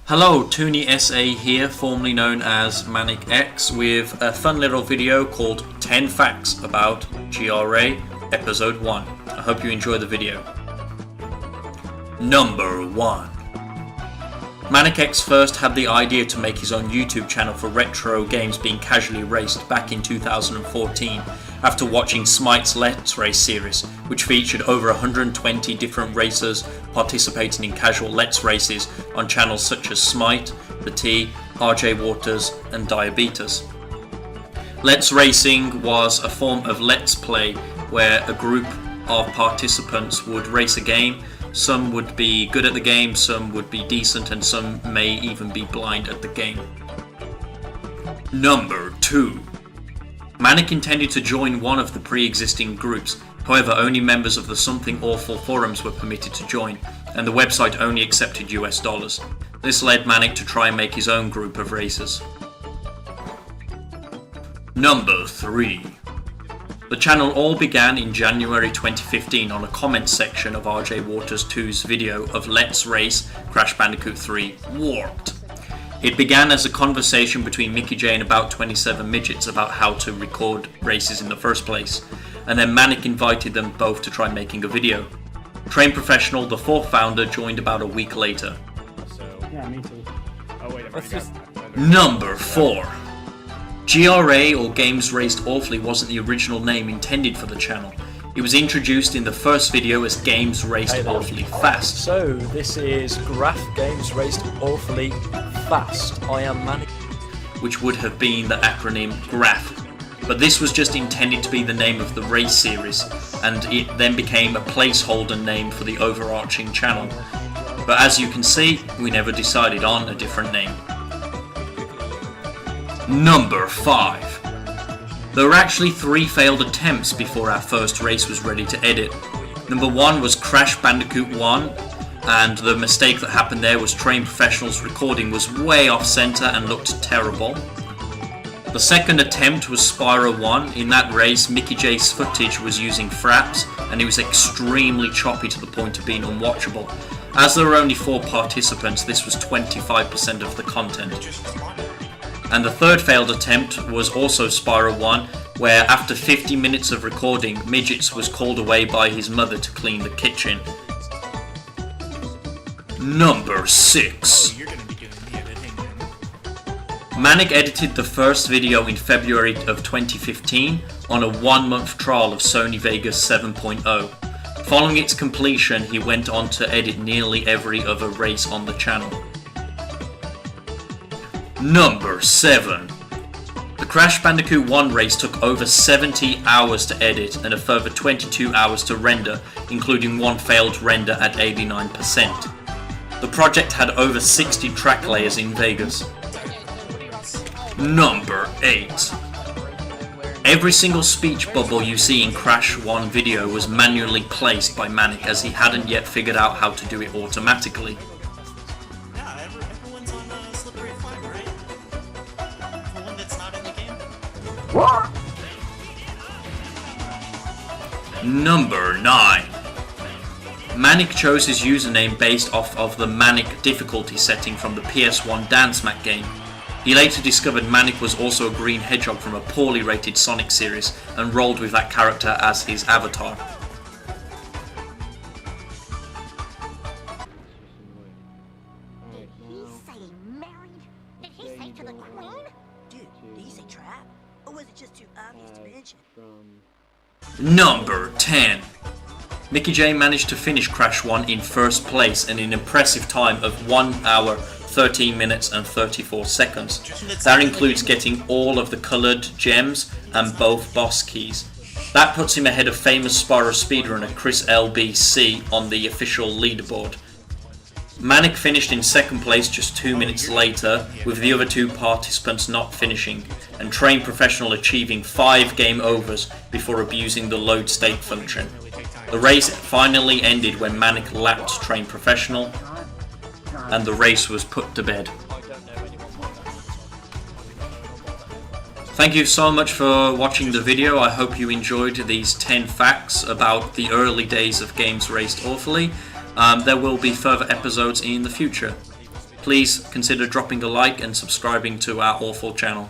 Hello, TooneySA here, formerly known as Manic X, with a fun little video called 10 Facts about GRA Episode 1. I hope you enjoy the video. Number 1. Manic X first had the idea to make his own YouTube channel for retro games being casually raced back in 2014 after watching Smite's Let's Race series, which featured over 120 different racers participating in casual Let's Races on channels such as Smite, The T, RJ Waters and Diabetes. Let's Racing was a form of Let's Play where a group of participants would race a game. Some would be good at the game, some would be decent, and some may even be blind at the game. Number 2. Manic intended to join one of the pre-existing groups, however only members of the Something Awful forums were permitted to join, and the website only accepted US dollars. This led Manic to try and make his own group of racers. Number 3. The channel all began in January 2015 on a comment section of RJ Waters 2's video of Let's Race Crash Bandicoot 3 Warped. It began as a conversation between Mickey J and about 27 midgets about how to record races in the first place, and then Manic invited them both to try making a video. Train Professional, the fourth founder, joined about a week later. Yeah, me too. Oh wait a minute. Number 4. GRA, or Games Raced Awfully, wasn't the original name intended for the channel. It was introduced in the first video as Games Raced Awfully Fast. So, this is Graph Games Raced Awfully Fast. I am Manic, which would have been the acronym GRAPH. But this was just intended to be the name of the race series, and it then became a placeholder name for the overarching channel. But as you can see, we never decided on a different name. Number 5. There were actually 3 failed attempts before our first race was ready to edit. Number 1 was Crash Bandicoot 1, and the mistake that happened there was Train Professional's recording was way off center and looked terrible. The second attempt was Spyro 1. In that race, Mickey J's footage was using fraps, and it was extremely choppy to the point of being unwatchable. As there were only 4 participants, this was 25% of the content. And the third failed attempt was also Spyro 1, where after 50 minutes of recording, Midgets was called away by his mother to clean the kitchen. Number 6. Manic edited the first video in February of 2015 on a 1-month trial of Sony Vegas 7.0. Following its completion, he went on to edit nearly every other race on the channel. Number 7. The Crash Bandicoot 1 race took over 70 hours to edit and a further 22 hours to render, including one failed render at 89%. The project had over 60 track layers in Vegas. Number 8. Every single speech bubble you see in Crash 1 video was manually placed by Manic, as he hadn't yet figured out how to do it automatically. Number 9. Manic chose his username based off of the Manic difficulty setting from the PS1 Dance Mat game. He later discovered Manic was also a green hedgehog from a poorly rated Sonic series and rolled with that character as his avatar. Number 10. Mickey J managed to finish Crash 1 in first place in an impressive time of 1 hour, 13 minutes and 34 seconds. That includes getting all of the coloured gems and both boss keys. That puts him ahead of famous Spyro speedrunner Chris LBC on the official leaderboard. Manic finished in second place just 2 minutes later, with the other 2 participants not finishing, and Train Professional achieving 5 game overs before abusing the load state function. The race finally ended when Manic lapped Train Professional, and the race was put to bed. Thank you so much for watching the video. I hope you enjoyed these 10 facts about the early days of Games Raced Awfully. There will be further episodes in the future. please consider dropping a like and subscribing to our awful channel.